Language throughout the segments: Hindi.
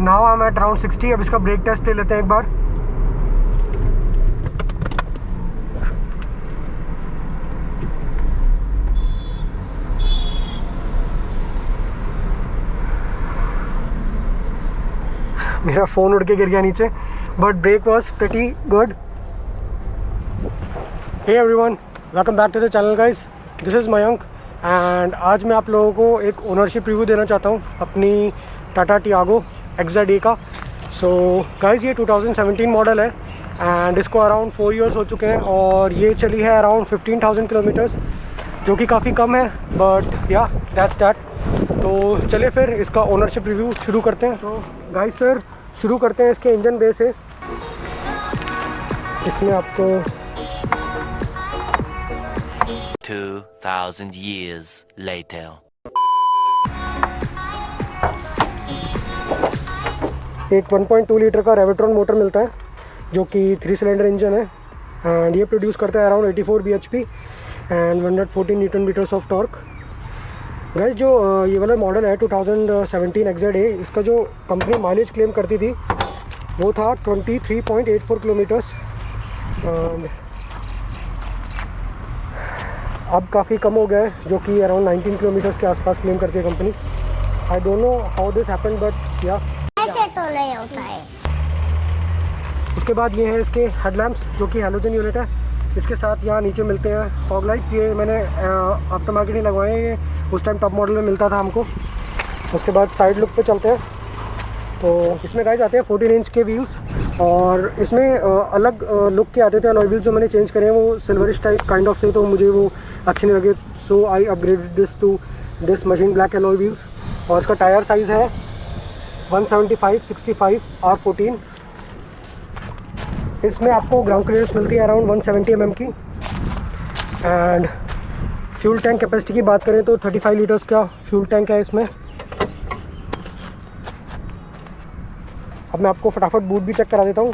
Now I am at around 60। अब इसका ब्रेक टेस्ट ले लेते हैं एक बार। मेरा फ़ोन उड़ के गिर गया नीचे, but brake was pretty good. Hey everyone, welcome back to the channel guys, this is Mayank and आज मैं आप लोगों को एक ओनरशिप रिव्यू देना चाहता हूँ अपनी टाटा टियागो XZA का। सो गाइस, ये 2017 मॉडल है एंड इसको अराउंड 4 इयर्स हो चुके हैं और ये चली है अराउंड 15,000 किलोमीटर्स, जो कि काफ़ी कम है, बट या दैट्स दैट। तो चलिए फिर इसका ओनरशिप रिव्यू शुरू करते हैं। तो गाइस फिर शुरू करते हैं इसके इंजन बे से। इसमें आपको 2000 years later. एक 1.2 लीटर का रेविट्रॉन मोटर मिलता है, जो कि 3 सिलेंडर इंजन है एंड ये प्रोड्यूस करता है around 84 bhp and 114 newton meters of torque. Guys, जो ये वाला मॉडल है 2017 XZA, इसका जो कंपनी माइलेज क्लेम करती थी वो था 23.84 किलोमीटर्स। अब काफ़ी कम हो गया है, जो कि अराउंड 19 किलोमीटर्स के आसपास क्लेम करती है company. I don't know how this happened, but या ऐसे तो नहीं होता है। उसके बाद ये है इसके हेडलैम्प्स, जो कि हैलोजन यूनिट है। इसके साथ यहाँ नीचे मिलते हैं फॉग लाइट। ये मैंने आफ्टर मार्केट ही लगवाए हैं, ये उस टाइम टॉप मॉडल में मिलता था हमको। उसके बाद साइड लुक पे चलते हैं। तो इसमें गाइस आते हैं 14 इंच के व्हील्स और इसमें अलग लुक के आते थे। अलॉय व्हील्स जो मैंने चेंज करे हैं वो सिल्वरिश टाइप काइंड ऑफ थे, तो मुझे वो अच्छे नहीं लगे, so I upgraded this to this machine black alloy wheels. और इसका टायर साइज़ है 175/65 R14। इसमें आपको ग्राउंड क्लियरेंस मिलती है अराउंड 170 mm की। एंड फ्यूल टैंक कैपेसिटी की बात करें तो 35 लीटर्स का फ्यूल टैंक है इसमें। अब मैं आपको फटाफट बूट भी चेक करा देता हूँ।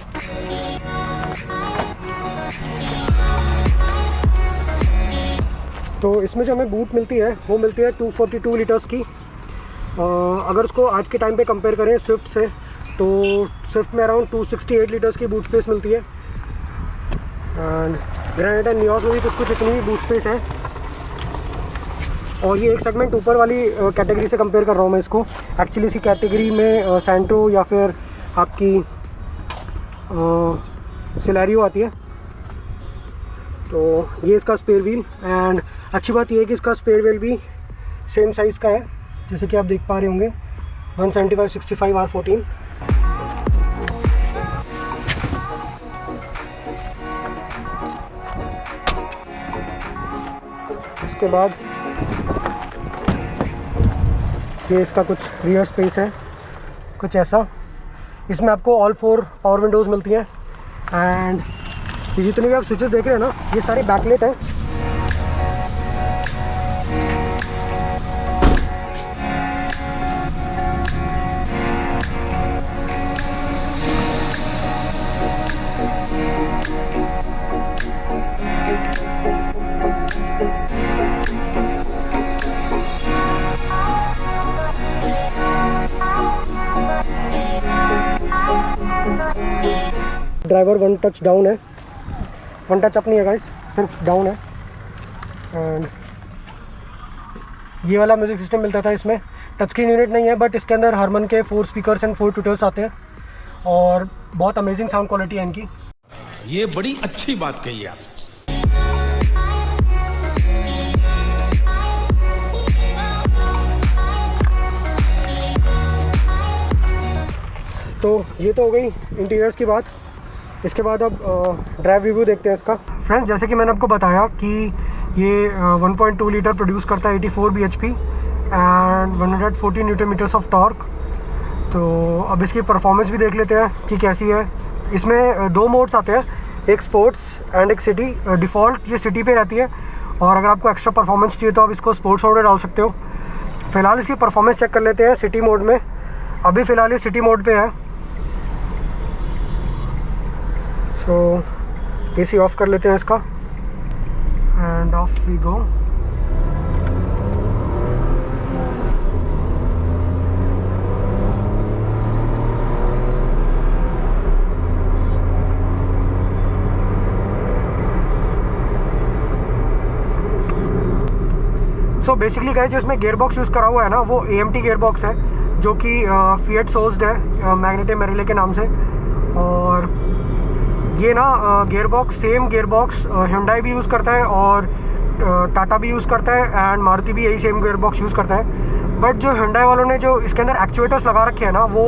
तो इसमें जो हमें बूट मिलती है वो मिलती है 242 लीटर्स की। अगर उसको आज के टाइम पे कंपेयर करें स्विफ्ट से, तो स्विफ्ट में अराउंड 268 लीटर्स की बूट स्पेस मिलती है एंड ग्रेनाइट एंड नियोस में भी कुछ इतनी ही बूट स्पेस है। और ये एक सेगमेंट ऊपर वाली कैटेगरी से कंपेयर कर रहा हूँ मैं इसको। एक्चुअली इसी कैटेगरी में सैंट्रो या फिर आपकी सिलेरियो आती है। तो ये इसका स्पेयर व्हील, एंड अच्छी बात ये है कि इसका स्पेयर व्हील भी सेम साइज़ का है, जैसे कि आप देख पा रहे होंगे 175/65 R14। उसके बाद ये इसका कुछ रियर स्पेस है, कुछ ऐसा। इसमें आपको ऑल 4 पावर विंडोज़ मिलती हैं एंड ये जितने भी आप स्विचेस देख रहे हैं ना, ये सारे बैकलाइट हैं। ड्राइवर 1 टच डाउन है, 1 टच अप नहीं है गाइस, सिर्फ डाउन है। एंड ये वाला म्यूज़िक सिस्टम मिलता था इसमें। टच स्क्रीन यूनिट नहीं है, बट इसके अंदर हारमन के 4 स्पीकर्स एंड 4 ट्विटर्स आते हैं और बहुत अमेजिंग साउंड क्वालिटी है इनकी। ये बड़ी अच्छी बात कही आप। तो ये तो हो गई इंटीरियर्स की बात। इसके बाद अब ड्राइव रिव्यू देखते हैं इसका। फ्रेंड्स, जैसे कि मैंने आपको बताया कि ये 1.2 लीटर प्रोड्यूस करता है 84 bhp and 114 newton meters of torque. तो अब इसकी परफॉर्मेंस भी देख लेते हैं कि कैसी है। इसमें 2 मोड्स आते हैं, एक स्पोर्ट्स एंड एक सिटी। डिफ़ॉल्ट ये सिटी पे रहती है और अगर आपको एक्स्ट्रा परफॉर्मेंस चाहिए तो आप इसको स्पोर्ट्स मोड में डाल सकते हो। फ़िलहाल इसकी परफॉर्मेंस चेक कर लेते हैं सिटी मोड में। अभी फ़िलहाल ये सिटी मोड पे है। तो AC ऑफ कर लेते हैं इसका and off we go. So basically guys जो इसमें गियर बॉक्स यूज़ करा हुआ है ना वो AMT गियर बॉक्स है, जो कि फिएट सोर्स्ड है मैग्नेटे मेरिले के नाम से। और ये ना gear box same gear box Hyundai भी यूज़ करता है और टाटा भी यूज़ करता है एंड मारुति भी यही सेम गियर बॉक्स यूज़ करता है। बट जो Hyundai वालों ने जो इसके अंदर एक्चुएटर्स लगा रखे हैं ना वो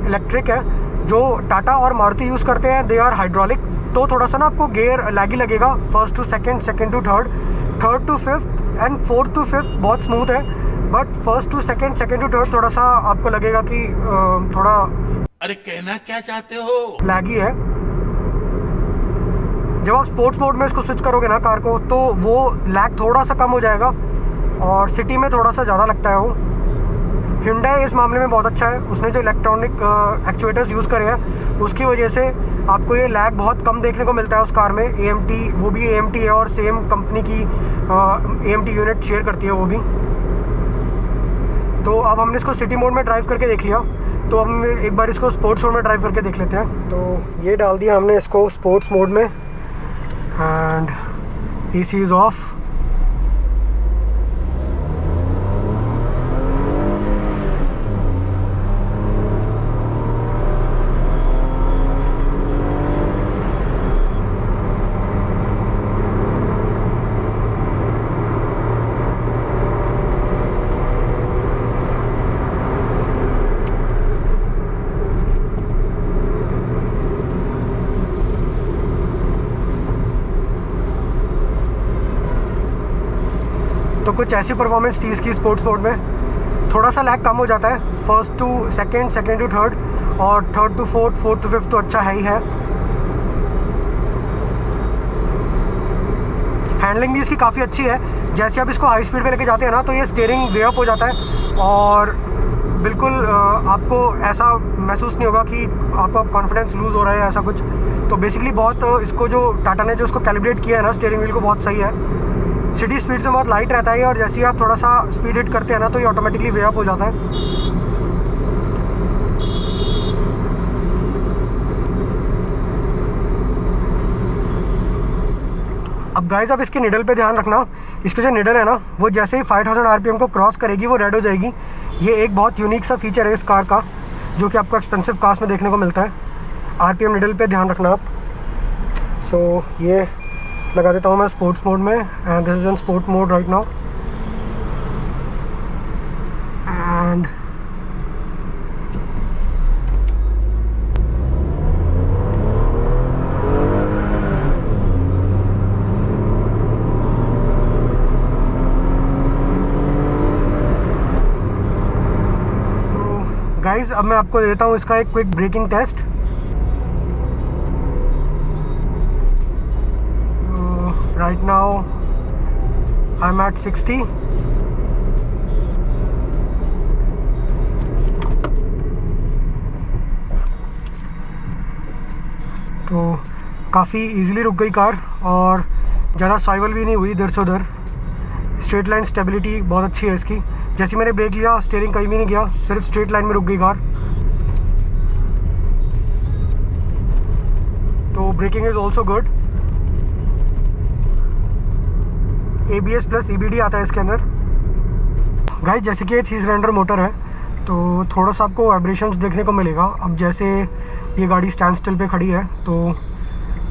इलेक्ट्रिक है। जो टाटा और मारुति यूज़ करते हैं दे आर हाइड्रोलिक। तो थोड़ा सा ना आपको गियर लैगी लगेगा, first to second, second to third, third to fifth and fourth to fifth बहुत स्मूथ है। But first to second, second to third थोड़ा सा आपको लगेगा कि थोड़ा अरे कहना क्या चाहते हो? लैगी है। जब आप स्पोर्ट्स मोड में इसको स्विच करोगे ना कार को, तो वो लैग थोड़ा सा कम हो जाएगा और सिटी में थोड़ा सा ज़्यादा लगता है वो। Hyundai इस मामले में बहुत अच्छा है, उसने जो इलेक्ट्रॉनिक एक्चुएटर्स यूज़ करे हैं उसकी वजह से आपको ये लैग बहुत कम देखने को मिलता है उस कार में। AMT, वो भी AMT है और सेम कंपनी की AMT यूनिट शेयर करती है वो भी। तो अब हमने इसको सिटी मोड में ड्राइव करके देख लिया, तो हम एक बार इसको स्पोर्ट्स मोड में ड्राइव करके देख लेते हैं। तो ये डाल दिया हमने इसको स्पोर्ट्स मोड में एंड AC इज़ ऑफ। तो कुछ ऐसी परफॉर्मेंस थी इसकी स्पोर्ट्स मोड में। थोड़ा सा लैग कम हो जाता है first to second, second to third और third to fourth, fourth to fifth तो अच्छा है ही है। हैंडलिंग भी इसकी काफ़ी अच्छी है। जैसे आप इसको हाई स्पीड पे लेके जाते हैं ना तो ये स्टीयरिंग वे अप हो जाता है और बिल्कुल आपको ऐसा महसूस नहीं होगा कि आपका कॉन्फिडेंस लूज़ हो रहा है ऐसा कुछ। तो बेसिकली बहुत इसको जो टाटा ने जो इसको कैलिब्रेट किया है ना स्टीयरिंग व्हील को, बहुत सही है। सिटी स्पीड से बहुत लाइट रहता है और जैसे ही आप थोड़ा सा स्पीड हिट करते हैं ना तो ये ऑटोमेटिकली वे अप हो जाता है। अब गाइस आप इसके निडल पे ध्यान रखना। इसके जो निडल है ना वो जैसे ही 5000 RPM को क्रॉस करेगी वो रेड हो जाएगी। ये एक बहुत यूनिक सा फीचर है इस कार का जो कि आपको एक्सपेंसिव कार्स में देखने को मिलता है। RPM निडल पे ध्यान रखना आप। सो ये लगा देता हूँ मैं स्पोर्ट्स मोड में and this is in sport mode right now and तो गाइज अब मैं आपको देता हूँ इसका एक quick braking test. Right now I'm at 60 तो काफ़ी इजीली रुक गई कार और ज़्यादा स्वाइवल भी नहीं हुई इधर से उधर। स्ट्रेट लाइन स्टेबिलिटी बहुत अच्छी है इसकी। जैसे मैंने ब्रेक लिया स्टीयरिंग कहीं भी नहीं गया, सिर्फ स्ट्रेट लाइन में रुक गई कार। तो breaking is also good. ABS plus EBD आता है इसके अंदर। गाइस जैसे कि ये 3 सिलेंडर मोटर है तो थोड़ा सा आपको वाइब्रेशंस देखने को मिलेगा। अब जैसे ये गाड़ी स्टैंड स्टिल पे खड़ी है तो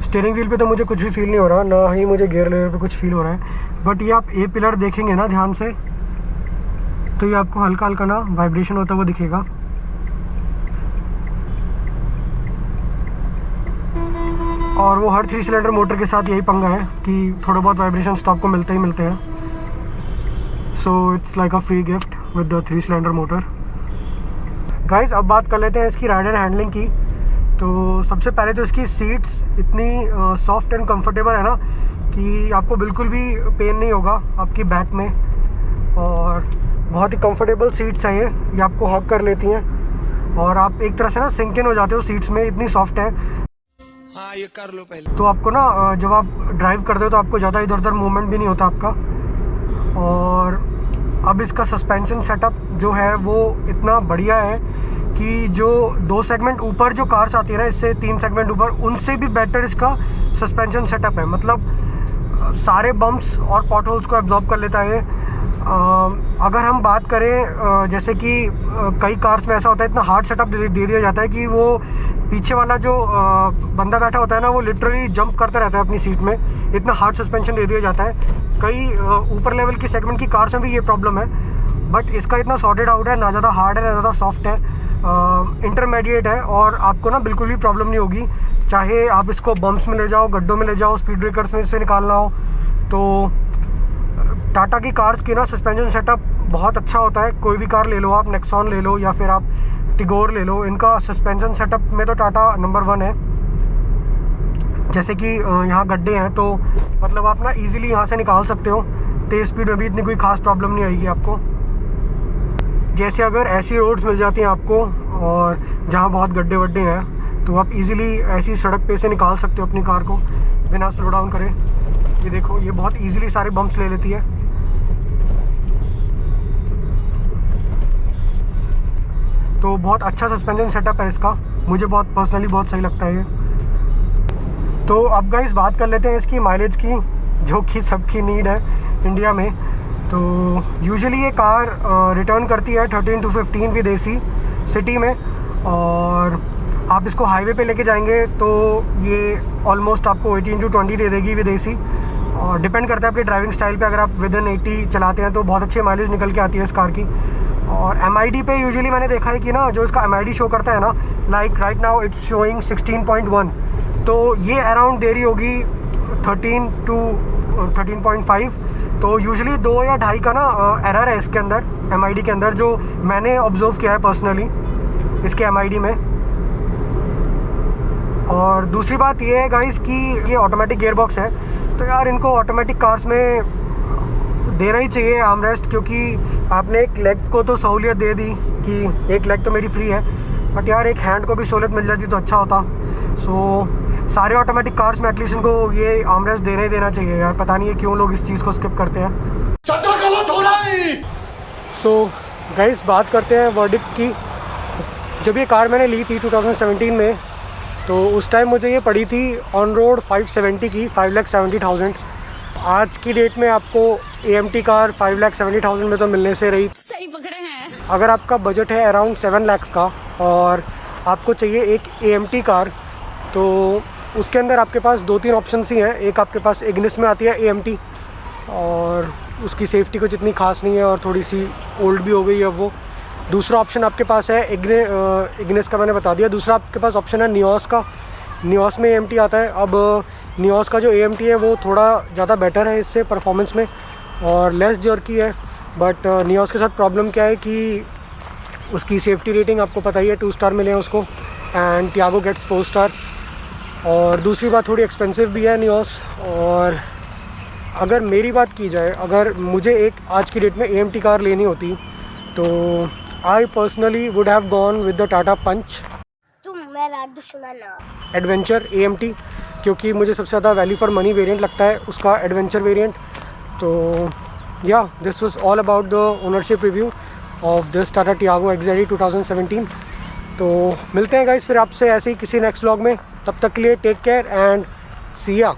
स्टीयरिंग व्हील पे तो मुझे कुछ भी फील नहीं हो रहा, ना ही मुझे गियर लेवर पे कुछ फील हो रहा है। बट ये आप A पिलर देखेंगे ना ध्यान से तो ये आपको हल्का हल्का ना वाइब्रेशन होता हुआ दिखेगा। और वो हर 3 सिलेंडर मोटर के साथ यही पंगा है कि थोड़ा बहुत वाइब्रेशंस तो आपको मिलते ही मिलते हैं। So it's like a free gift with the 3 cylinder motor. Guys अब बात कर लेते हैं इसकी राइड एंड हैंडलिंग की। तो सबसे पहले तो इसकी सीट्स इतनी सॉफ्ट एंड कंफर्टेबल है ना कि आपको बिल्कुल भी पेन नहीं होगा आपकी बैक में। और बहुत ही कंफर्टेबल सीट्स हैं ये आपको हग कर लेती हैं और आप एक तरह से ना सिंक इन हो जाते हो सीट्स में, इतनी सॉफ्ट है। हाँ ये कर लो पहले। तो आपको ना जब आप ड्राइव करते हो तो आपको ज़्यादा इधर उधर मूवमेंट भी नहीं होता आपका। और अब इसका सस्पेंशन सेटअप जो है वो इतना बढ़िया है कि जो 2 सेगमेंट ऊपर जो कार्स आती है ना इससे 3 सेगमेंट ऊपर, उनसे भी बेटर इसका सस्पेंशन सेटअप है। मतलब सारे बम्प्स और पॉट होल्स को एब्जॉर्ब कर लेता है। अगर हम बात करें जैसे कि कई कार्स में ऐसा होता है, इतना हार्ड सेटअप दे दिया जाता है कि वो पीछे वाला जो बंदा बैठा होता है ना, वो लिटरली जंप करता रहता है अपनी सीट में, इतना हार्ड सस्पेंशन दे दिया जाता है। कई ऊपर लेवल की सेगमेंट की कार्स में भी ये प्रॉब्लम है, बट इसका इतना सॉर्टेड आउट है, ना ज़्यादा हार्ड है ना ज़्यादा सॉफ्ट है, इंटरमीडिएट है, और आपको ना बिल्कुल भी प्रॉब्लम नहीं होगी। चाहे आप इसको बम्प्स में ले जाओ, गड्ढों में ले जाओ, स्पीड ब्रेकर्स में से निकालना हो, तो टाटा की कार्स की ना सस्पेंशन सेटअप बहुत अच्छा होता है। कोई भी कार ले लो आप, नेक्सॉन ले लो या फिर आप टिगोर ले लो, इनका सस्पेंशन सेटअप में तो टाटा नंबर 1 है। जैसे कि यहाँ गड्ढे हैं तो मतलब आप ना इजीली यहाँ से निकाल सकते हो, तेज़ स्पीड में भी इतनी कोई खास प्रॉब्लम नहीं आएगी आपको। जैसे अगर ऐसी रोड्स मिल जाती हैं आपको और जहाँ बहुत गड्ढे वड्ढे हैं, तो आप इजीली ऐसी सड़क पे से निकाल सकते हो अपनी कार को बिना स्लो डाउन करे। ये देखो, ये बहुत इजीली सारे बम्प्स ले लेती है। तो बहुत अच्छा सस्पेंशन सेटअप है इसका, मुझे बहुत पर्सनली बहुत सही लगता है ये। तो अब गाइस बात कर लेते हैं इसकी माइलेज की, जो कि सबकी नीड है इंडिया में। तो यूजुअली ये कार रिटर्न करती है 13 to 15 विद AC सिटी में, और आप इसको हाईवे पे लेके जाएंगे तो ये ऑलमोस्ट आपको 18 to 20 दे देगी विद AC, और डिपेंड करता है आपके ड्राइविंग स्टाइल पे। अगर आप विद इन 80 चलाते हैं तो बहुत अच्छी माइलेज निकल के आती है इस कार की। और MID पे यूजुअली मैंने देखा है कि ना, जो इसका MID शो करता है ना, like right now it's showing 16.1, तो ये अराउंड दे रही होगी 13 to 13.5। तो यूजुअली 2 या 2.5 का ना एरर है इसके अंदर, MID के अंदर, जो मैंने ऑब्जर्व किया है पर्सनली इसके MID में। और दूसरी बात ये है गाइस कि ये ऑटोमेटिक गियरबॉक्स है, तो यार इनको ऑटोमेटिक कार्स में देना ही चाहिए आर्मरेस्ट, क्योंकि आपने एक लेग को तो सहूलियत दे दी कि एक लेग तो मेरी फ्री है, बट यार एक हैंड को भी सहूलियत मिल जाती तो अच्छा होता। सो सारे ऑटोमेटिक कार्स में एटलीस्ट इनको ये आर्मरेस्ट देना ही देना चाहिए यार। पता नहीं है क्यों लोग इस चीज़ को स्किप करते हैं। चाचा गलत हो रहा है। सो गाइस बात करते हैं वर्डिक्ट की। जब ये कार मैंने ली थी 2017 में, तो उस टाइम मुझे ये पड़ी थी ऑन रोड 570 की, 5,70,000। आज की डेट में आपको AMT कार 5,70,000 में तो मिलने से रही। सही पकड़े हैं। अगर आपका बजट है अराउंड 7 लाख का और आपको चाहिए एक AMT कार, तो उसके अंदर आपके पास 2-3 ऑप्शन ही हैं। एक आपके पास इग्निस में आती है AMT, और उसकी सेफ्टी कुछ इतनी खास नहीं है और थोड़ी सी ओल्ड भी हो गई है वो। दूसरा ऑप्शन आपके पास है इग्निस का, मैंने बता दिया। दूसरा आपके पास ऑप्शन है नियोस का। नियोस में AMT आता है। अब नियोस का जो AMT है वो थोड़ा ज़्यादा बेटर है इससे परफॉर्मेंस में, और लेस जर्की है। बट नियोस के साथ प्रॉब्लम क्या है कि उसकी सेफ्टी रेटिंग आपको पता ही है, 2 स्टार मिले हैं उसको, एंड टियागो गेट्स 4 स्टार। और दूसरी बात, थोड़ी एक्सपेंसिव भी है नियोस। और अगर मेरी बात की जाए, अगर मुझे एक आज की डेट में AMT कार लेनी होती, तो I personally would have gone with the Tata Punch तुम मेरा दुश्मन हो। एडवेंचर AMT, क्योंकि मुझे सबसे ज़्यादा वैल्यू फॉर मनी वेरिएंट लगता है उसका एडवेंचर वेरिएंट। तो या this was all about the ownership review of this Tata Tiago XZE 2017। तो मिलते हैं गाइस फिर आपसे ऐसे ही किसी नेक्स्ट व्लॉग में। तब तक के लिए टेक केयर एंड सी या।